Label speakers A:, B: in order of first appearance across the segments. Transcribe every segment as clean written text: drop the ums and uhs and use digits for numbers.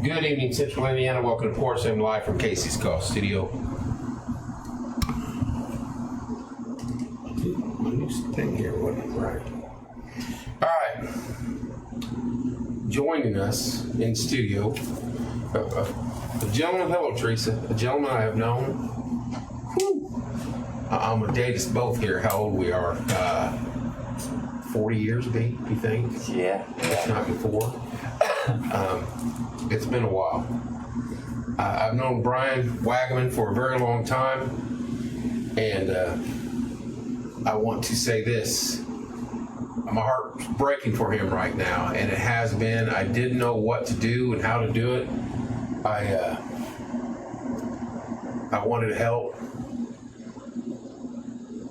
A: Good evening, Central Indiana. Welcome to Porch. I'm live from Casey's Golf Studio. My new thing here wasn't right. All right. Joining us in studio, a gentleman. Hello, Teresa. A gentleman I have known. Whew, I'm going to date us both here. How old we are? 40 years, maybe, you think?
B: Yeah.
A: If not before. It's been a while. I've known Brian Wagaman for a very long time, and I want to say this. My heart's breaking for him right now, and it has been. I didn't know what to do and how to do it. I wanted to help,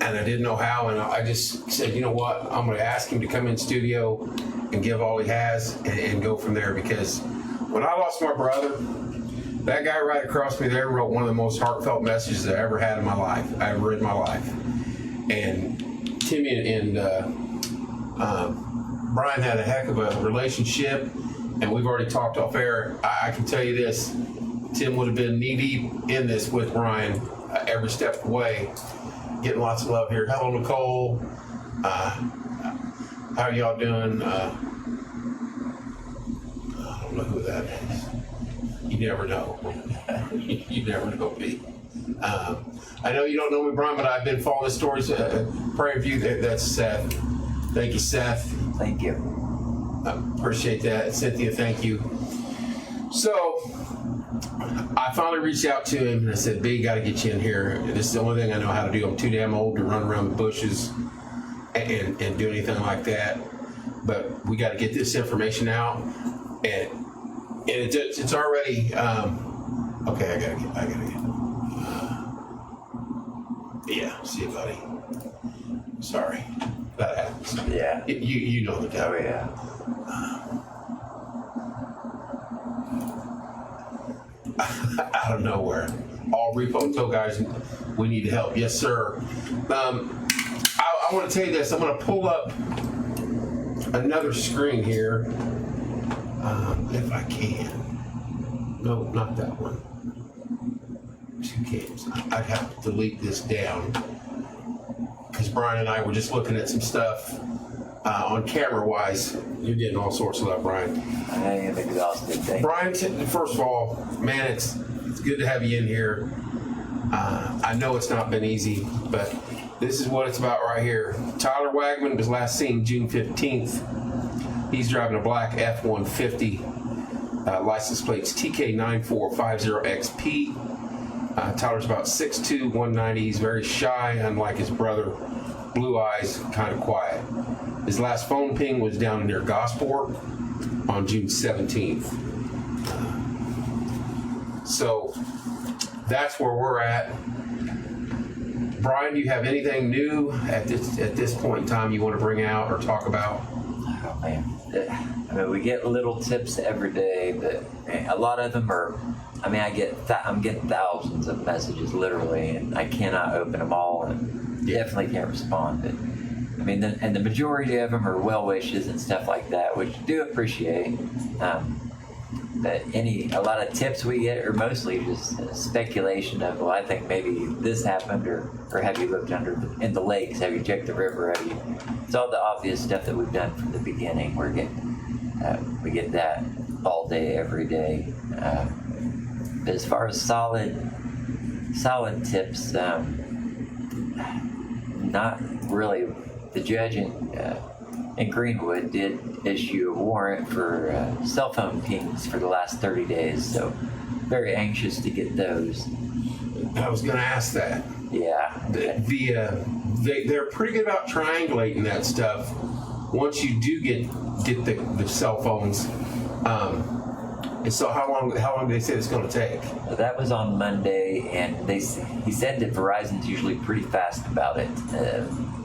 A: and I didn't know how, and I just said, you know what, I'm going to ask him to come in studio and give all he has and go from there, because when I lost my brother, that guy right across me there wrote one of the most heartfelt messages I ever had in my life, I ever read in my life. And Timmy and Brian had a heck of a relationship, and we've already talked off air. I can tell you this, Tim would have been knee-deep in this with Brian every step of the way. Getting lots of love here. Hello, Nicole. How y'all doing? I don't know who that is. You never know. You never know me. I know you don't know me, Brian, but I've been following the stories. Praying for you. That's Seth. Thank you, Seth.
B: Thank you.
A: I appreciate that. Cynthia, thank you. So, I finally reached out to him and I said, B, got to get you in here. This is the only thing I know how to do. I'm too damn old to run around the bushes and do anything like that. But we got to get this information out. And it's already, okay, I gotta get. Yeah, see you, buddy. Sorry. That happens.
B: Yeah.
A: You know the guy.
B: Oh, yeah.
A: Out of nowhere. All repo tow guys, we need help. Yes, sir. I want to tell you this. I'm going to pull up another screen here, if I can. No, not that one. 2 cams. I'd have to delete this down because Brian and I were just looking at some stuff on camera-wise. You're getting all sorts of love, Brian.
B: I am exhausted.
A: Brian, first of all, man, it's good to have you in here. I know it's not been easy, but this is what it's about right here. Tyler Wagaman was last seen June 15th. He's driving a black F-150. License plates TK9450XP. Tyler's about 6'2", 190. He's very shy, unlike his brother. Blue eyes, kind of quiet. His last phone ping was down near Gosport on June 17th. So that's where we're at. Brian, do you have anything new at this point in time you want to bring out or talk about?
B: Oh, man. I mean, we get little tips every day, but a lot of them are, I mean, I'm getting thousands of messages literally, and I cannot open them all and definitely can't respond. But I mean, and the majority of them are well wishes and stuff like that, which I do appreciate. But a lot of tips we get are mostly just speculation of, well, I think maybe this happened, or have you looked in the lakes? Have you checked the river? It's all the obvious stuff that we've done from the beginning. We get that all day, every day. But as far as solid tips, not really. The judge in Greenwood did issue a warrant for cell phone pings for the last 30 days, so very anxious to get those.
A: I was going to ask that.
B: Yeah.
A: They're pretty good about triangulating that stuff. Once you do get the cell phones, and so how long do they say it's going to take?
B: That was on Monday, and he said that Verizon's usually pretty fast about it,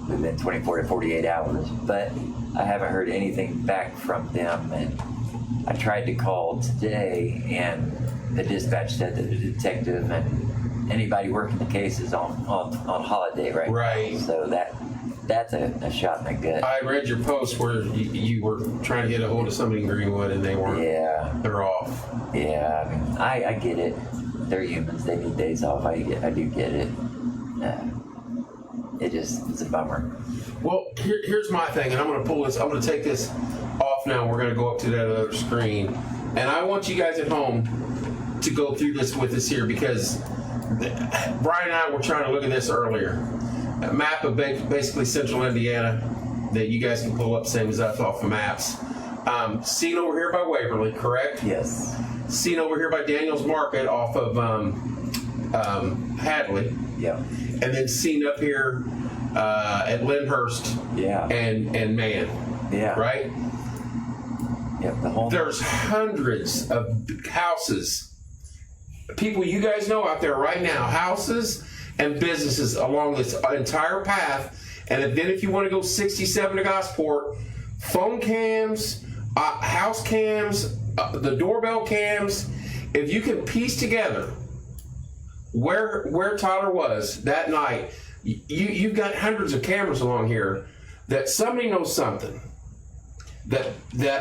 B: within 24 to 48 hours, but I haven't heard anything back from them. And I tried to call today, and the dispatch said that the detective and anybody working the case is on holiday right now. So that's a shot in the gut.
A: I read your post where you were trying to get a hold of somebody in Greenwood and they weren't.
B: Yeah.
A: They're off.
B: Yeah, I mean, I get it. They're humans. They need days off. I do get it. It's a bummer.
A: Well, here's my thing, and I'm going to pull this. I'm going to take this off now. We're going to go up to that other screen, and I want you guys at home to go through this with us here because Brian and I were trying to look at this earlier. A map of basically central Indiana that you guys can pull up, same as us off of maps. Seen over here by Waverly, correct?
B: Yes.
A: Seen over here by Daniels Market off of Hadley.
B: Yeah.
A: And then seen up here at Lyndhurst.
B: Yeah.
A: And Man.
B: Yeah.
A: Right?
B: Yep. The whole.
A: There's hundreds of houses. People you guys know out there right now, houses and businesses along this entire path. And then if you want to go 67 to Gosport, phone cams, house cams, the doorbell cams, if you can piece together where Tyler was that night, you've got hundreds of cameras along here that somebody knows something that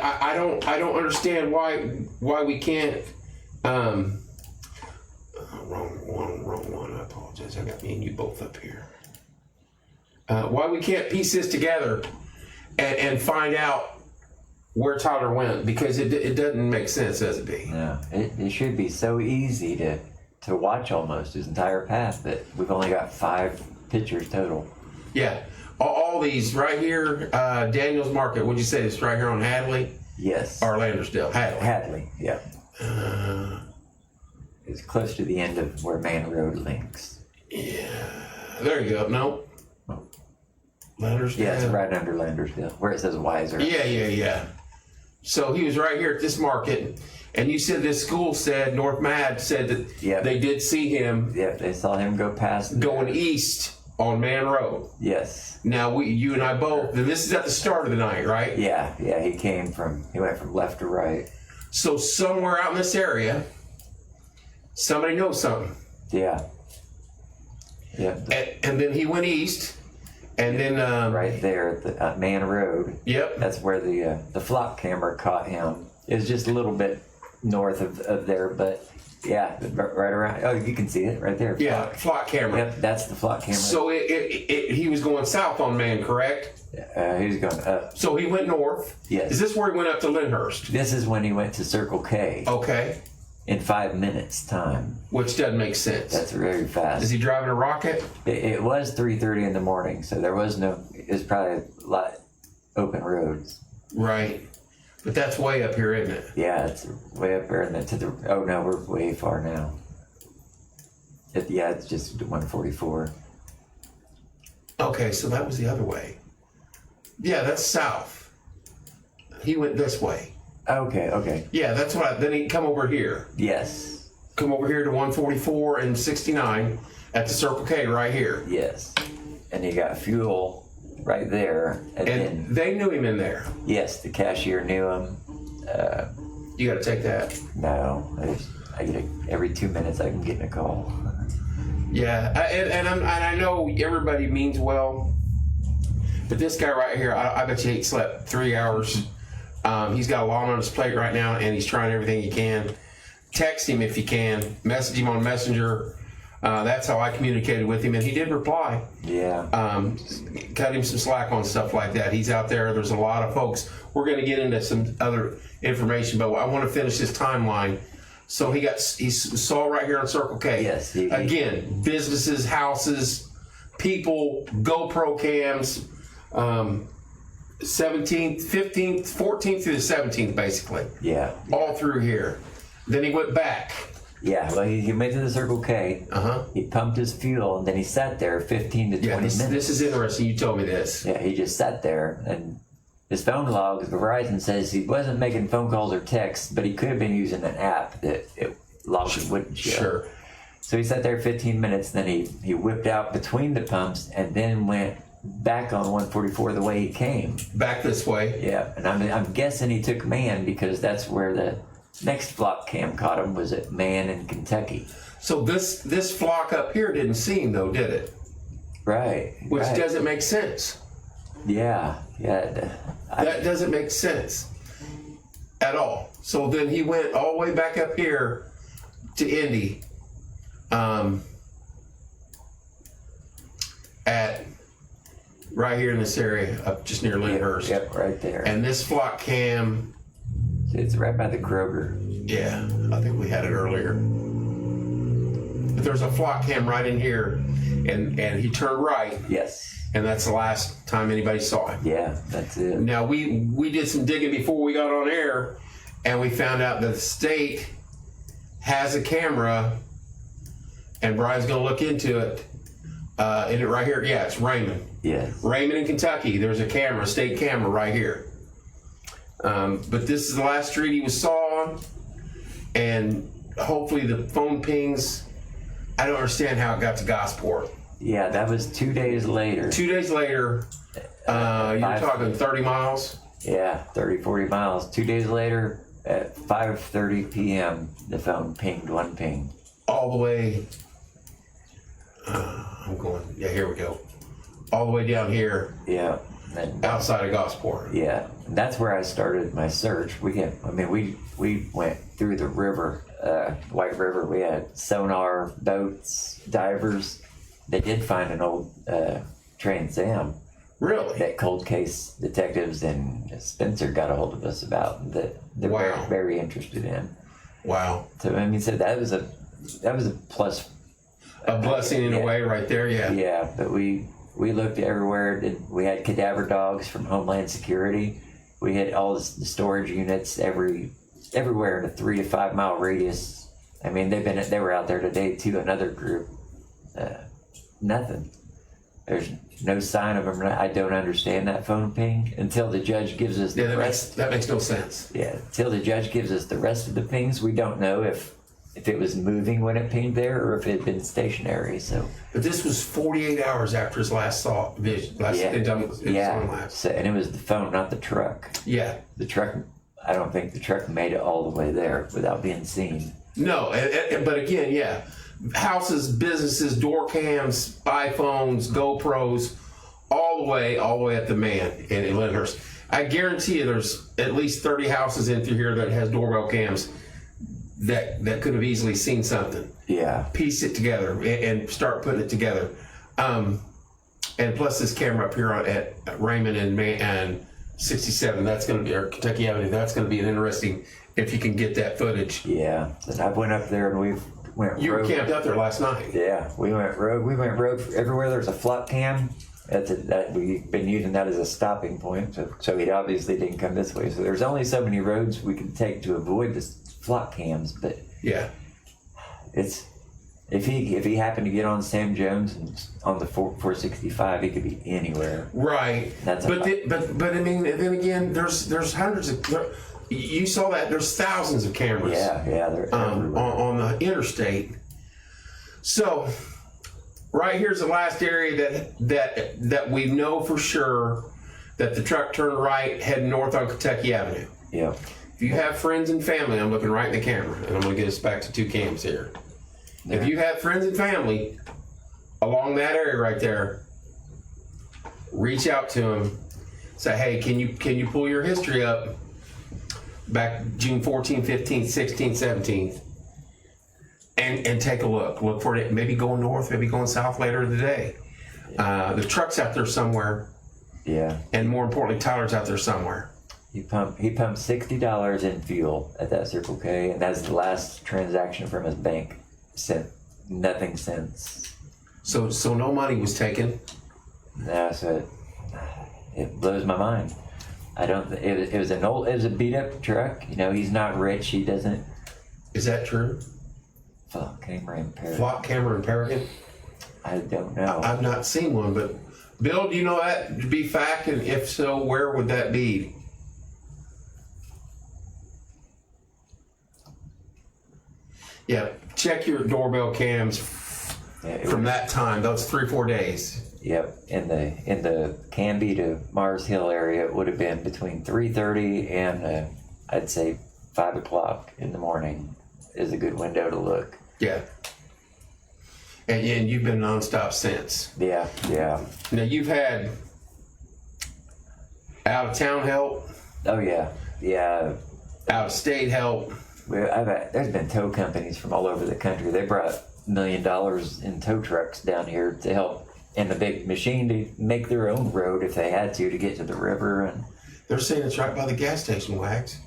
A: I don't understand why we can't. Wrong one. I apologize. I got me and you both up here. Why we can't piece this together and find out where Tyler went, because it doesn't make sense, does it be?
B: Yeah. It should be so easy to watch almost his entire path, but we've only got 5 pictures total.
A: Yeah. All these right here, Daniels Market, would you say it's right here on Hadley?
B: Yes.
A: Or Landersdale?
B: Hadley, yeah. It's close to the end of where Man Road links.
A: Yeah. There you go. No. Landersdale?
B: Yeah, it's right under Landersdale, where it says Weiser.
A: Yeah. So he was right here at this market, and you said this school said, North Mad said that they did see him.
B: Yeah, they saw him go past.
A: Going east on Man Road.
B: Yes.
A: Now, you and I both, and this is at the start of the night, right?
B: Yeah, he went from left to right.
A: So somewhere out in this area, somebody knows something.
B: Yeah.
A: And then he went east, and then
B: right there at the Man Road.
A: Yep.
B: That's where the flock camera caught him. It was just a little bit north of there, but yeah, right around. Oh, you can see it right there.
A: Yeah, flock camera.
B: Yep, that's the flock camera.
A: So he was going south on Man, correct?
B: He was going up.
A: So he went north.
B: Yes.
A: Is this where he went up to Lyndhurst?
B: This is when he went to Circle K.
A: Okay.
B: In 5 minutes time.
A: Which doesn't make sense.
B: That's very fast.
A: Is he driving a rocket?
B: It was 3:30 in the morning, so there was it was probably a lot open roads.
A: Right. But that's way up here, isn't it?
B: Yeah, it's way up there. Oh no, we're way far now. It's just 144.
A: Okay, so that was the other way. Yeah, that's south. He went this way.
B: Okay.
A: Yeah, that's what then he come over here.
B: Yes.
A: Come over here to 144 and 69 at the Circle K right here.
B: Yes. And he got fuel right there. And then,
A: they knew him in there.
B: Yes, the cashier knew him.
A: You got to take that.
B: No, I get every 2 minutes I can get a call.
A: Yeah, and I know everybody means well, but this guy right here, I bet you he slept 3 hours. He's got a lot on his plate right now, and he's trying everything he can. Text him if you can. Message him on Messenger. That's how I communicated with him, and he did reply.
B: Yeah.
A: Cut him some slack on stuff like that. He's out there. There's a lot of folks. We're going to get into some other information, but I want to finish this timeline. So he saw right here on Circle K.
B: Yes.
A: Again, businesses, houses, people, GoPro cams. 17th, 15th, 14th through the 17th, basically.
B: Yeah.
A: All through here. Then he went back.
B: Yeah, well, he went to the Circle K. He pumped his fuel, and then he sat there 15 to 20 minutes.
A: This is interesting. You told me this.
B: Yeah, he just sat there, and his phone log, Verizon says he wasn't making phone calls or texts, but he could have been using an app that it logged wouldn't show.
A: Sure.
B: So he sat there 15 minutes, then he whipped out between the pumps, and then went back on 144 the way he came.
A: Back this way.
B: Yeah, and I'm guessing he took Man because that's where the next flock cam caught him, was at Man in Kentucky.
A: So this flock up here didn't see him though, did it?
B: Right.
A: Which doesn't make sense.
B: Yeah.
A: That doesn't make sense at all. So then he went all the way back up here to Indy, at right here in this area, up just near Lyndhurst.
B: Yep, right there.
A: And this flock cam,
B: It's right by the Kroger.
A: yeah, I think we had it earlier. But there's a flock cam right in here, and he turned right,
B: Yes.
A: and that's the last time anybody saw him.
B: Yeah, that's it.
A: Now we did some digging before we got on air, and we found out that the state has a camera, and Brian's going to look into it. In it right here, yeah, it's Raymond.
B: Yes.
A: Raymond in Kentucky. There's a camera, state camera right here. But this is the last street he was saw on, and hopefully the phone pings. I don't understand how it got to Gosport.
B: Yeah, that was 2 days later.
A: 2 days later, you're talking 30 miles.
B: Yeah, 30, 40 miles. 2 days later, at 5:30 p.m., the phone pinged one ping.
A: All the way. I'm going. Yeah, here we go. All the way down here,
B: Yeah. And,
A: outside of Gosport.
B: yeah, that's where I started my search. We went through the river, White River. We had sonar, boats, divers. They did find an old Trans Am
A: Really?
B: that cold case detectives and Spencer got a hold of us about that they're
A: Wow.
B: very interested in.
A: Wow.
B: So I mean, so that was a plus.
A: A blessing in a way, right there. Yeah.
B: Yeah, but we looked everywhere. We had cadaver dogs from Homeland Security. We had all the storage units everywhere in a 3 to 5 mile radius. I mean, they were out there today too. Another group. Nothing. There's no sign of them. I don't understand that phone ping until the judge gives us the
A: Yeah,
B: rest.
A: that makes no sense.
B: Yeah, until the judge gives us the rest of the pings, we don't know if it was moving when it pinged there or if it had been stationary. So
A: But this was 48 hours after his last vision.
B: yeah. So, and it was the phone, not the truck.
A: Yeah.
B: The truck. I don't think the truck made it all the way there without being seen.
A: No, but again, yeah. Houses, businesses, door cams, iPhones, GoPros, all the way at the man in Lyndhurst. I guarantee you there's at least 30 houses in through here that has doorbell cams that could have easily seen something.
B: Yeah.
A: Piece it together and start putting it together. And plus this camera up here at Raymond and 67, that's going to be, or Kentucky Avenue, that's going to be an interesting, if you can get that footage.
B: Yeah. And I went up there and we went
A: You were
B: rogue.
A: camped out there last night.
B: Yeah, we went rogue. We went rogue everywhere there's a flop cam. That we've been using that as a stopping point. So he obviously didn't come this way. So there's only so many roads we can take to avoid the flop cams. But
A: Yeah.
B: it's if he happened to get on Sam Jones and on the 465, he could be anywhere.
A: Right.
B: That's
A: but I mean, then again, there's hundreds of. You saw that there's thousands of cameras.
B: Yeah, they're everywhere.
A: on the interstate. So, right here's the last area that we know for sure that the truck turned right, heading north on Kentucky Avenue.
B: Yeah.
A: If you have friends and family, I'm looking right in the camera, and I'm going to get us back to 2 cams here.
B: Yeah.
A: If you have friends and family along that area right there, reach out to them. Say, hey, can you pull your history up back June 14th, 15th, 16th, 17th, and take a look. Look for it. Maybe going north, maybe going south later in the day. The truck's out there somewhere.
B: Yeah.
A: And more importantly, Tyler's out there somewhere.
B: He pumped $60 in fuel at that Circle K, and that's the last transaction from his bank. Nothing since.
A: So no money was taken.
B: Yeah, so it blows my mind. I don't. It was a beat up truck. You know, he's not rich. He doesn't.
A: Is that true?
B: Flock camera in Paragon.
A: Flock camera in Paragon?
B: I don't know.
A: I've not seen one, but Bill, do you know that to be fact? And if so, where would that be? Yeah, check your doorbell cams from that time. Those 3-4 days.
B: Yep. In the Canby to Mars Hill area, it would have been between 3:30 and I'd say 5 o'clock in the morning is a good window to look.
A: Yeah. And you've been nonstop since.
B: Yeah.
A: Now you've had Out of town help,
B: Oh yeah, yeah.
A: out of state help.
B: There's been tow companies from all over the country. They brought $1 million in tow trucks down here to help in the big machine to make their own road if they had to get to the river. And
A: They're saying it's right by the gas station, Wags.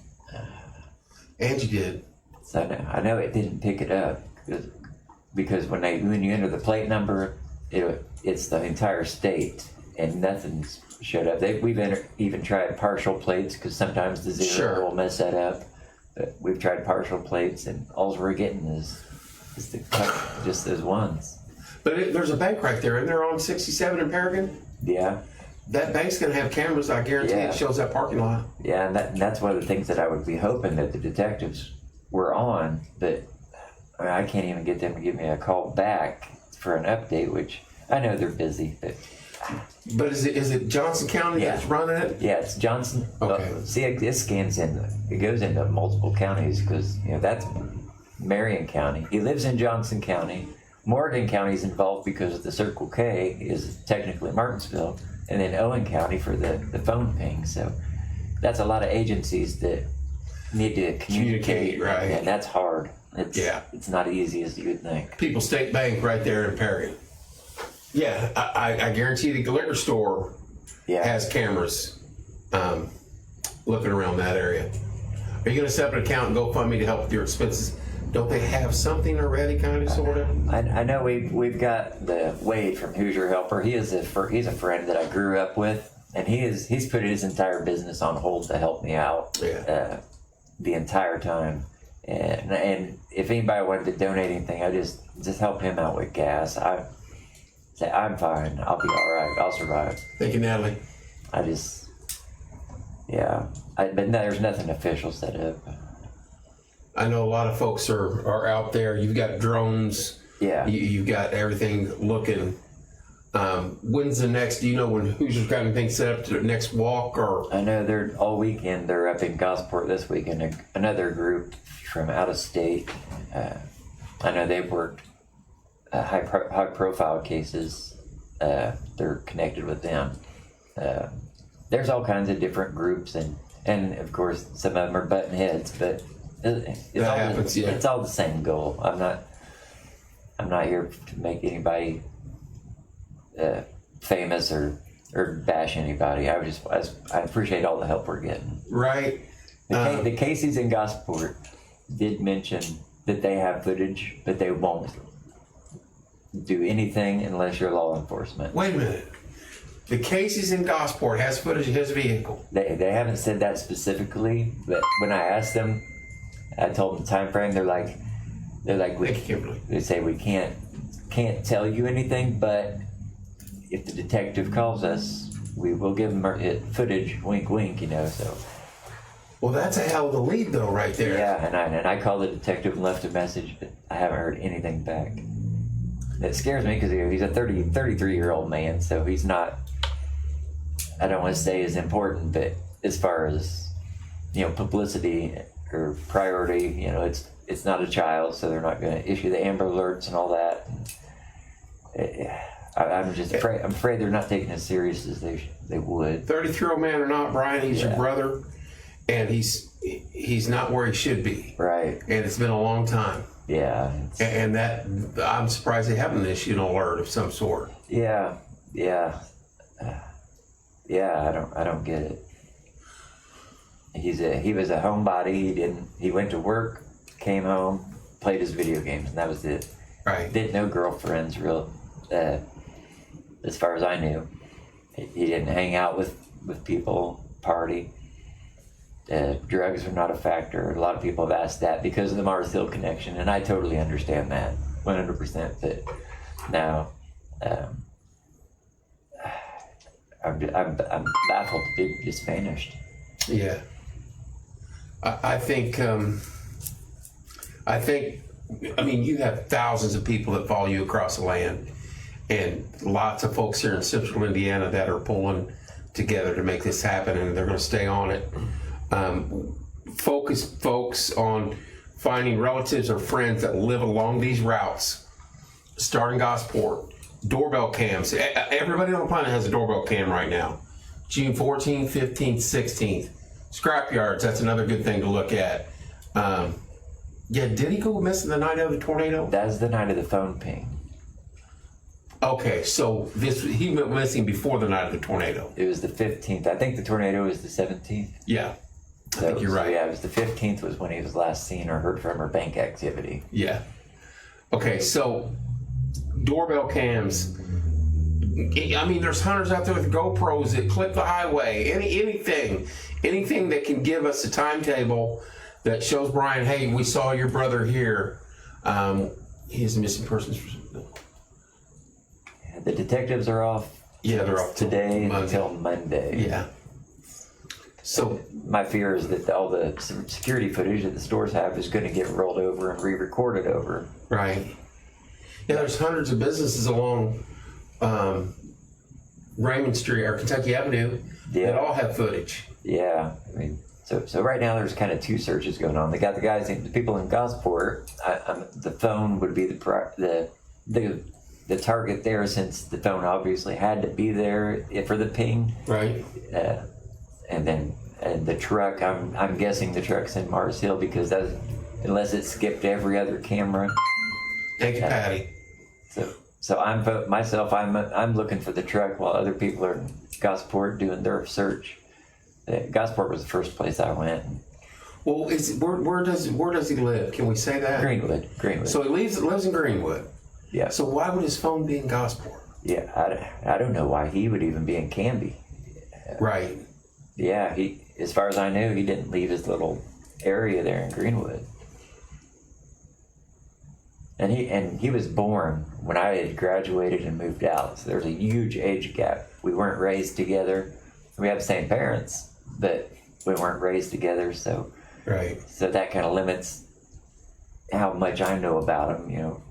A: Angie did.
B: so I know it didn't pick it up because when you enter the plate number, it's the entire state and nothing's showed up. We've even tried partial plates because sometimes the zero will mess that up. But we've tried partial plates, and all we're getting is just those ones.
A: But there's a bank right there, and they're on 67 in Paragon.
B: Yeah.
A: That bank's going to have cameras, I guarantee.
B: Yeah.
A: It shows that parking lot.
B: Yeah, and that's one of the things that I would be hoping that the detectives were on, but I can't even get them to give me a call back for an update, which I know they're busy,
A: But is it Johnson County that's running it?
B: Yeah, it's Johnson.
A: Okay.
B: See, it goes into multiple counties because, that's Marion County. He lives in Johnson County. Morgan County is involved because of the Circle K is technically Martinsville, and then Owen County for the phone ping. So that's a lot of agencies that need to communicate,
A: right?
B: And that's hard. It's not easy as you would think.
A: People's State Bank right there in Perry. Yeah, I guarantee the liquor store has cameras looking around that area. Are you going to set up an account and GoFundMe to help with your expenses? Don't they have something already, kind of, sort of?
B: I know we've got the Wade from Hoosier Helper. He's a friend that I grew up with, and he's put his entire business on hold to help me out the entire time. And if anybody wanted to donate anything, I just help him out with gas. I say I'm fine. I'll be all right. I'll survive.
A: Thank you, Natalie.
B: But no, there's nothing official set up.
A: I know a lot of folks are out there. You've got drones.
B: Yeah.
A: You've got everything looking. When's the next? Do you know when Hoosiers got anything set up to their next walk? Or
B: I know they're all weekend. They're up in Gosport this weekend. Another group from out of state. I know they've worked high profile cases. They're connected with them. There's all kinds of different groups, and of course some of them are butting heads, but it's all the same goal. I'm not here to make anybody famous or bash anybody. I appreciate all the help we're getting.
A: Right.
B: The Casey's in Gosport did mention that they have footage, but they won't do anything unless you're law enforcement.
A: Wait a minute. The Casey's in Gosport has footage of his vehicle.
B: They haven't said that specifically, but when I asked them, I told them the time frame. They're like they say we can't tell you anything, but if the detective calls us, we will give them footage. Wink, wink. So.
A: Well, that's a hell of a lead, though, right there.
B: Yeah, and I called the detective and left a message, but I haven't heard anything back. It scares me because he's a 33-year-old man, so he's not. I don't want to say is important, but as far as publicity or priority, it's not a child, so they're not going to issue the Amber Alerts and all that. I'm just afraid. I'm afraid they're not taking as serious as they would. 33-year-old
A: man or not, Brian, he's your brother, and he's not where he should be.
B: Right.
A: And it's been a long time.
B: Yeah.
A: And that I'm surprised they haven't issued an alert of some sort.
B: Yeah. I don't get it. He was a homebody. He went to work, came home, played his video games, and that was it.
A: Right.
B: Didn't know girlfriends as far as I knew. He didn't hang out with people, party. Drugs are not a factor. A lot of people have asked that because of the Mars Hill connection, and I totally understand that 100%. But now, I'm baffled that it just vanished.
A: Yeah, I think. I mean, you have thousands of people that follow you across the land, and lots of folks here in Central Indiana that are pulling together to make this happen, and they're going to stay on it. Focus folks on finding relatives or friends that live along these routes. Start in Gosport. Doorbell cams. Everybody on the planet has a doorbell cam right now. June 14th, 15th, 16th. Scrapyards, that's another good thing to look at. Yeah, did he go missing the night of the tornado?
B: That was the night of the phone ping.
A: Okay, so he went missing before the night of the tornado.
B: It was the 15th. I think the tornado was the 17th.
A: Yeah, I think you're right.
B: Yeah, it was the 15th was when he was last seen or heard from her bank activity.
A: Yeah. Okay, so doorbell cams. I mean, there's hunters out there with GoPros that clip the highway. Anything that can give us a timetable that shows Brian, hey, we saw your brother here. He is a missing persons.
B: The detectives are off.
A: Yeah, they're off
B: today until Monday.
A: Yeah. So
B: my fear is that all the security footage that the stores have is going to get rolled over and re-recorded over.
A: Right. Yeah, there's hundreds of businesses along Raymond Street or Kentucky Avenue that all have footage.
B: Yeah, I mean, so right now there's kind of two searches going on. They got the people in Gosport. The phone would be the target there, since the phone obviously had to be there for the ping.
A: Right.
B: And then the truck, I'm guessing the truck's in Mars Hill, because unless it skipped every other camera.
A: Thank you, Patty.
B: So I'm looking for the truck while other people are in Gosport doing their search. Gosport was the first place I went.
A: Well, where does he live? Can we say that?
B: Greenwood.
A: So he lives in Greenwood.
B: Yeah.
A: So why would his phone be in Gosport?
B: Yeah, I don't know why he would even be in Canby.
A: Right.
B: Yeah, as far as I know, he didn't leave his little area there in Greenwood. And he was born when I had graduated and moved out. So there's a huge age gap. We weren't raised together. We have the same parents, but we weren't raised together. So
A: right.
B: So that kind of limits how much I know about him, you know.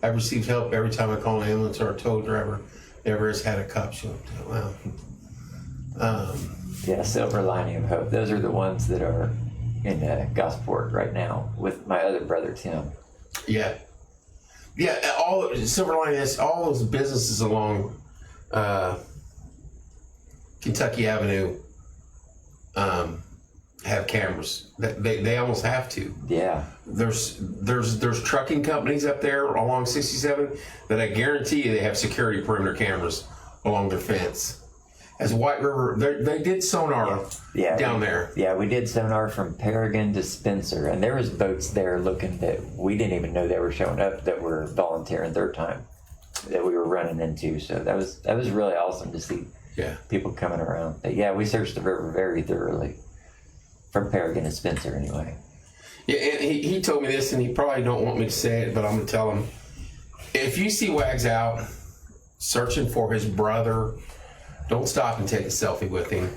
A: I've received help every time I call an ambulance or a tow driver. Never has had a cop show up. Wow.
B: Yeah, silver lining of hope. Those are the ones that are in Gosport right now with my other brother Tim.
A: Yeah. All silver lining is all those businesses along Kentucky Avenue have cameras. They almost have to.
B: Yeah.
A: There's trucking companies up there along 67 that I guarantee you they have security perimeter cameras along their fence. As White River, they did sonar down there.
B: Yeah, we did sonar from Paragon to Spencer, and there was boats there looking that we didn't even know they were showing up, that were volunteering their time, that we were running into. So that was really awesome to see.
A: Yeah.
B: People coming around. But yeah, we searched the river very thoroughly. From Paragon to Spencer, anyway.
A: Yeah, and he told me this, and he probably don't want me to say it, but I'm going to tell him. If you see Wags out searching for his brother, don't stop and take a selfie with him.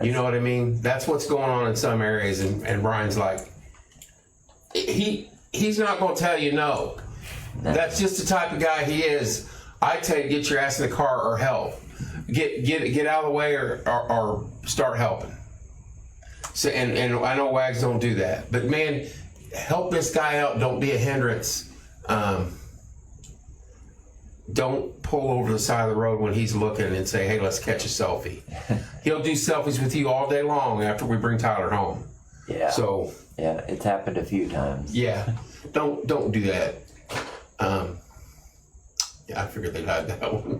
A: You know what I mean? That's what's going on in some areas, and Brian's like, he's not going to tell you no. That's just the type of guy he is. I tell you, get your ass in the car or help. Get out of the way or start helping. So and I know Wags don't do that, but man, help this guy out. Don't be a hindrance. Don't pull over the side of the road when he's looking and say, "Hey, let's catch a selfie." He'll do selfies with you all day long after we bring Tyler home.
B: Yeah.
A: So
B: yeah, it's happened a few times.
A: Yeah, don't do that. Yeah, I figured they'd hide that one.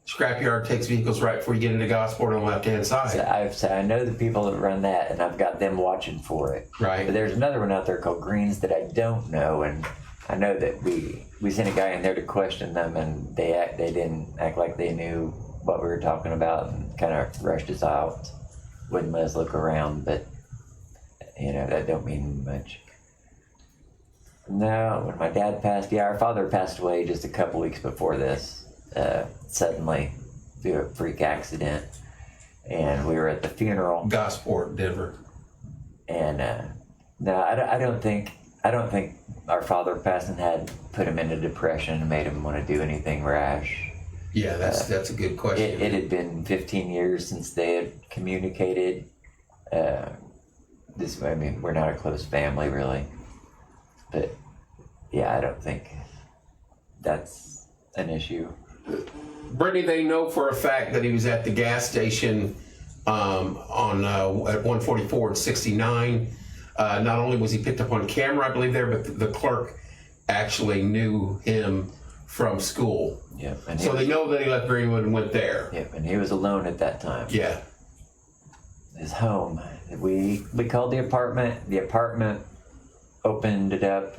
A: Scrapyard takes vehicles right before you get into Gosport on the left-hand side.
B: So I know the people that run that, and I've got them watching for it.
A: Right.
B: But there's another one out there called Greens that I don't know, and I know that we sent a guy in there to question them, and they didn't act like they knew what we were talking about, and kind of rushed us out. Wouldn't let us look around, but you know, that don't mean much. No, when my dad passed, our father passed away just a couple weeks before this. Suddenly through a freak accident, and we were at the funeral.
A: Gosport, Denver.
B: And no, I don't think our father passing had put him into depression and made him want to do anything rash.
A: Yeah, that's a good question.
B: It had been 15 years since they had communicated. I mean, we're not a close family, really. But yeah, I don't think that's an issue.
A: Brittany, they know for a fact that he was at the gas station at 144 and 69. Not only was he picked up on camera, I believe there, but the clerk actually knew him from school.
B: Yeah,
A: so they know that he left Greenwood and went there.
B: Yeah, and he was alone at that time.
A: Yeah.
B: His home. We called the apartment. The apartment opened it up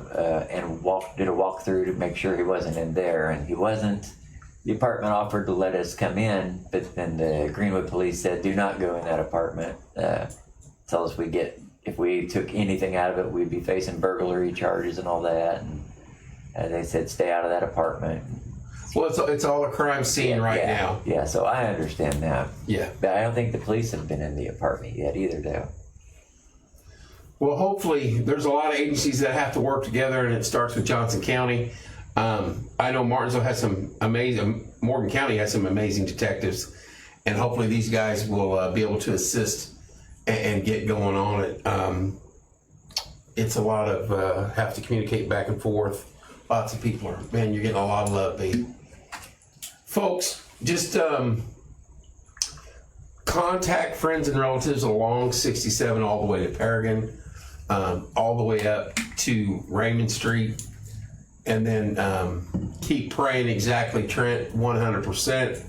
B: and did a walkthrough to make sure he wasn't in there, and he wasn't. The apartment offered to let us come in, but then the Greenwood police said, "Do not go in that apartment. Tell us if we took anything out of it, we'd be facing burglary charges and all that." And they said, "Stay out of that apartment."
A: Well, it's all a crime scene now.
B: Yeah, so I understand that.
A: Yeah.
B: But I don't think the police have been in the apartment yet either, though.
A: Well, hopefully, there's a lot of agencies that have to work together, and it starts with Johnson County. I know Martinsville has Morgan County has some amazing detectives, and hopefully these guys will be able to assist and get going on it. It's a lot of have to communicate back and forth. Lots of people you're getting a lot of love, babe. Folks, just contact friends and relatives along 67 all the way to Paragon, all the way up to Raymond Street, and then keep praying exactly, Trent, 100%.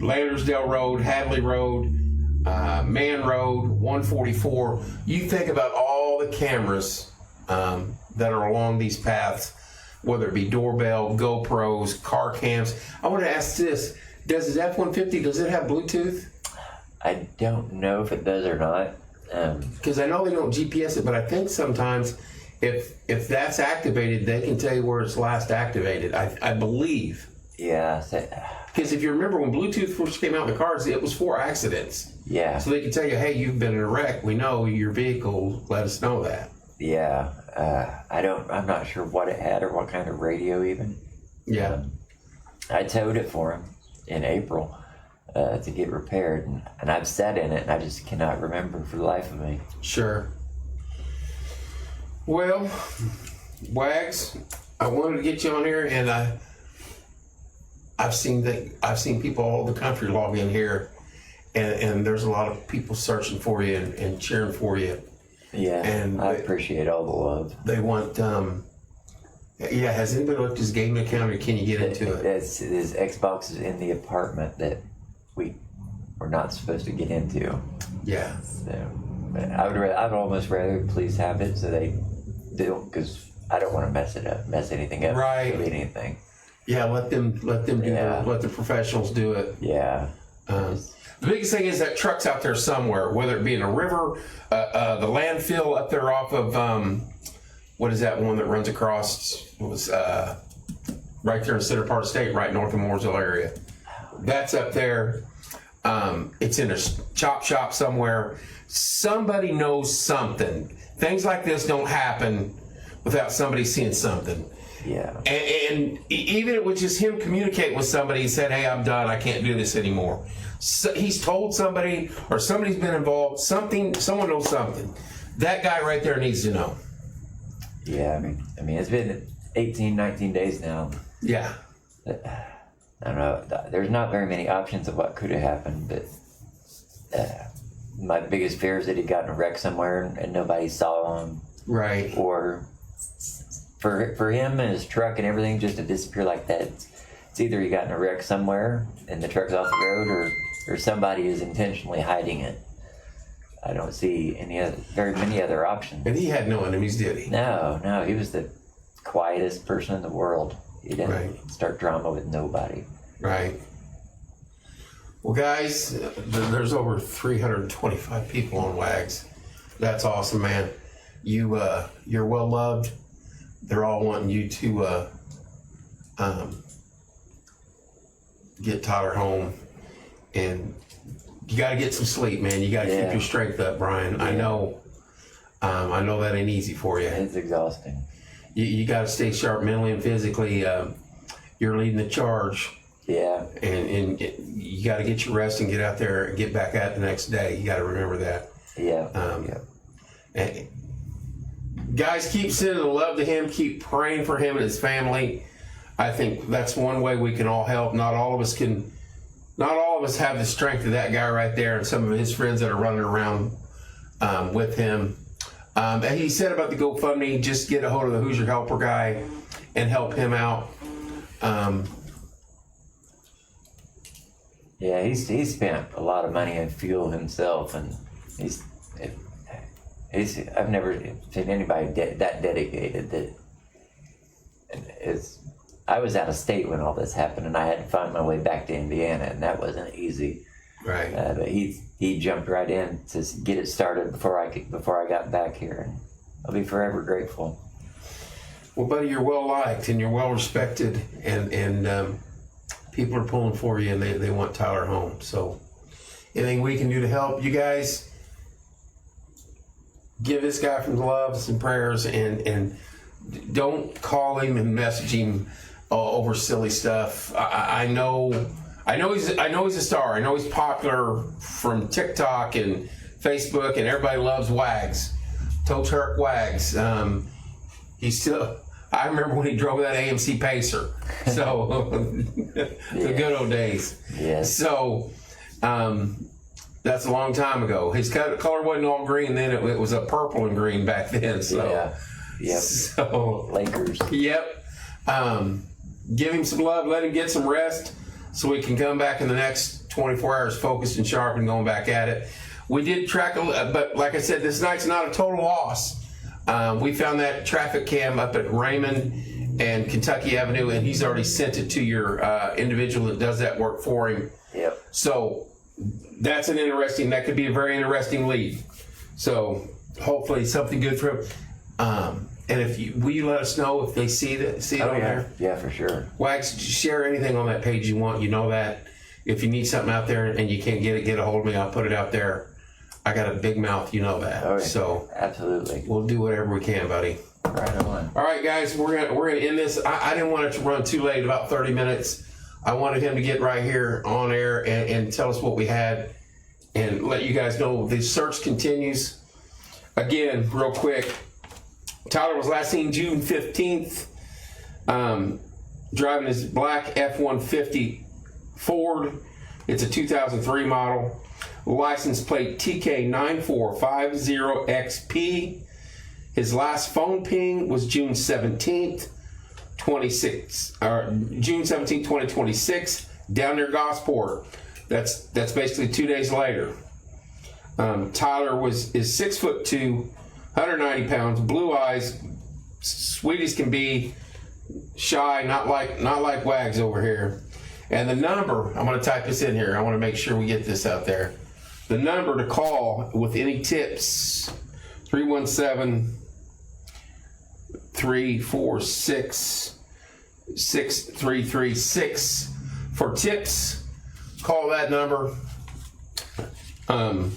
A: Landersdale Road, Hadley Road, Man Road, 144. You think about all the cameras that are along these paths, whether it be doorbell, GoPros, car cams. I want to ask this: does his F-150, does it have Bluetooth?
B: I don't know if it does or not.
A: Because I know they don't GPS it, but I think sometimes if that's activated, they can tell you where it's last activated. I believe.
B: Yeah.
A: Because if you remember when Bluetooth first came out in the cars, it was for accidents.
B: Yeah.
A: So they can tell you, hey, you've been in a wreck. We know your vehicle. Let us know that.
B: Yeah. I'm not sure what it had or what kind of radio even.
A: Yeah.
B: I towed it for him in April to get repaired, and I've sat in it, and I just cannot remember for the life of me.
A: Sure. Well, Wags, I wanted to get you on here, and I've seen people all over the country log in here, and there's a lot of people searching for you and cheering for you.
B: Yeah, and I appreciate all the love.
A: They want, has anybody looked at his gaming account, or can you get into it?
B: His Xbox is in the apartment that we're not supposed to get into.
A: Yeah.
B: So, but I'd almost rather police have it so they don't, because I don't want to mess anything up.
A: Right.
B: Anything.
A: Yeah, let them do let the professionals do it.
B: Yeah.
A: The biggest thing is that truck's out there somewhere, whether it be in a river, the landfill up there off of, what is that one that runs across, it was right there in Center Park State, right north of Mooresville area. That's up there. It's in a chop shop somewhere. Somebody knows something. Things like this don't happen without somebody seeing something.
B: Yeah.
A: And even if it was just him communicating with somebody, he said, hey, I'm done. I can't do this anymore. So he's told somebody, or somebody's been involved, someone knows something. That guy right there needs to know.
B: Yeah, I mean, it's been 18, 19 days now.
A: Yeah.
B: I don't know. There's not very many options of what could have happened, but my biggest fear is that he got in a wreck somewhere and nobody saw him.
A: Right.
B: Or for him and his truck and everything just to disappear like that, it's either he got in a wreck somewhere and the truck's off the road, or somebody is intentionally hiding it. I don't see very many other options.
A: And he had no enemies, did he?
B: No, he was the quietest person in the world. He didn't start drama with nobody.
A: Right. Well, guys, there's over 325 people on WAGs. That's awesome, man. You're well loved. They're all wanting you to get Tyler home, and you got to get some sleep, man. You got to keep your strength up, Brian. Yeah. I know that ain't easy for you.
B: It's exhausting.
A: You got to stay sharp mentally and physically. You're leading the charge. Yeah. And you got to get your rest and get out there and get back at it the next day. You got to remember that. Yeah. And guys, keep sending the love to him. Keep praying for him and his family. I think that's one way we can all help. Not all of us have the strength of that guy right there and some of his friends that are running around with him. And he said about the GoFundMe, just get a hold of the Who's Your Helper guy and help him out.
B: Yeah, he's spent a lot of money on fuel himself, and I've never seen anybody that dedicated. I was out of state when all this happened, and I had to find my way back to Indiana, and that wasn't easy.
A: Right.
B: But he jumped right in to get it started before I got back here, and I'll be forever grateful.
A: Well, buddy, you're well liked and you're well respected, and people are pulling for you, and they want Tyler home. So, anything we can do to help you guys, give this guy some loves and prayers, and don't call him and message him over silly stuff. I know he's a star. I know he's popular from TikTok and Facebook, and everybody loves Wags. Tow Truck Wags. He's still. I remember when he drove that AMC Pacer. So the good old days.
B: Yes.
A: So that's a long time ago. His color wasn't all green then; it was a purple and green back then. So
B: yeah. Yep.
A: So
B: Lakers.
A: Yep. Give him some love. Let him get some rest, so we can come back in the next 24 hours focused and sharp and going back at it. We did track, but like I said, this night's not a total loss. We found that traffic cam up at Raymond and Kentucky Avenue, and he's already sent it to your individual that does that work for him.
B: Yep.
A: So that could be a very interesting lead. So hopefully something good for him. And will you let us know if they see it on there?
B: Yeah, for sure.
A: Wags, share anything on that page you want. You know that. If you need something out there and you can't get a hold of me, I'll put it out there. I got a big mouth, you know that.
B: Oh, yeah. So
A: absolutely, we'll do whatever we can, buddy.
B: Right on.
A: All right, guys, we're gonna end this. I didn't want it to run too late, about 30 minutes. I wanted him to get right here on air and tell us what we had and let you guys know the search continues. Again, real quick, Tyler was last seen June 15th, driving his black F-150 Ford. It's a 2003 model. License plate TK9450XP. His last phone ping was June 17th, 2026, down near Gosport. That's basically 2 days later. Tyler is 6'2", 190 pounds, blue eyes, sweet as can be, shy, not like Wags over here. And the number, I'm going to type this in here. I want to make sure we get this out there. The number to call with any tips, 317-346-6336 for tips. Call that number and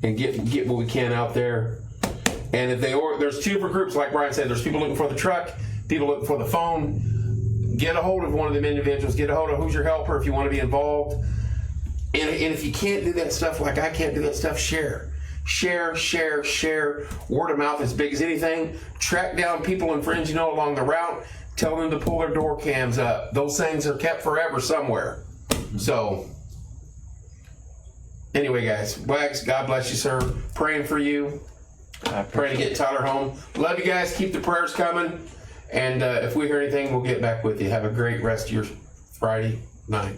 A: get what we can out there. And if there's two different groups, like Brian said, there's people looking for the truck, people looking for the phone. Get a hold of one of them individuals. Get a hold of Who's Your Helper if you want to be involved. And if you can't do that stuff, like I can't do that stuff, share. Share. Word of mouth as big as anything. Track down people and friends you know along the route. Tell them to pull their door cams up. Those things are kept forever somewhere. So, anyway, guys, Wags, God bless you, sir. Praying for you. Praying to get Tyler home. Love you guys. Keep the prayers coming. And if we hear anything, we'll get back with you. Have a great rest of your Friday night.